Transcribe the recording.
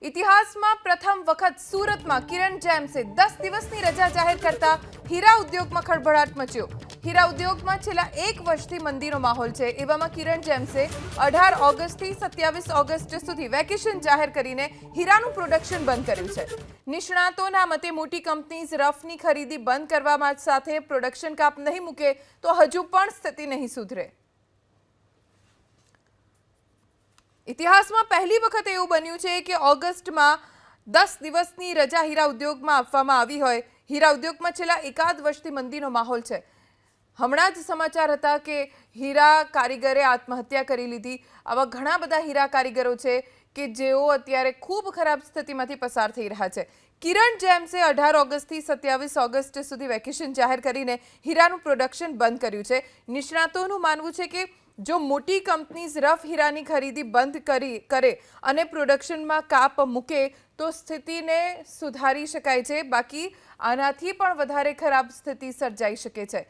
ઇતિહાસમાં પ્રથમ વખત સુરતમાં કિરણ જેમ્સે 10 દિવસની રજા જાહેર કરતા હીરા ઉદ્યોગમાં ખળભળાટ મચ્યો। હીરા ઉદ્યોગમાં છેલ્લા 1 વર્ષથી મંદીનો માહોલ છે। એવામાં કિરણ જેમ્સે 18 ઓગસ્ટથી 27 ઓગસ્ટ સુધી વેકેશન જાહેર કરીને હીરાનું પ્રોડક્શન બંધ કર્યું છે। નિષ્ણાતોના મતે મોટી કંપનીઝ રફની ખરીદી બંધ કરવામાં સાથે પ્રોડક્શન કાપ નહીં મૂકે તો હજુ પણ સ્થિતિ નહીં સુધરે। ઇતિહાસમાં પહેલી વખત એવું બન્યું છે કે ઓગસ્ટમાં 10 દિવસની રજા હીરા ઉદ્યોગમાં આપવામાં આવી હોય। હીરા ઉદ્યોગમાં છેલ્લા એકાદ વર્ષથી મંદીનો માહોલ છે। હમણાં જ સમાચાર હતા કે હીરા કારીગરે આત્મહત્યા કરી લીધી। આવા ઘણા બધા હીરા કારીગરો છે કે જેઓ અત્યારે ખૂબ ખરાબ સ્થિતિમાંથી પસાર થઈ રહ્યા છે। કિરણ જેમ્સે 18 ઓગસ્ટથી 27 ઓગસ્ટ સુધી વેકેશન જાહેર કરીને હીરાનું પ્રોડક્શન બંધ કર્યું છે। નિષ્ણાતોનું માનવું છે કે જો મોટી કંપનીઝ રફ હીરાની ખરીદી બંધ કરે અને પ્રોડક્શનમાં કાપ મૂકે તો સ્થિતિને સુધારી શકાય છે, બાકી આનાથી પણ વધારે ખરાબ સ્થિતિ સર્જાઈ શકે છે।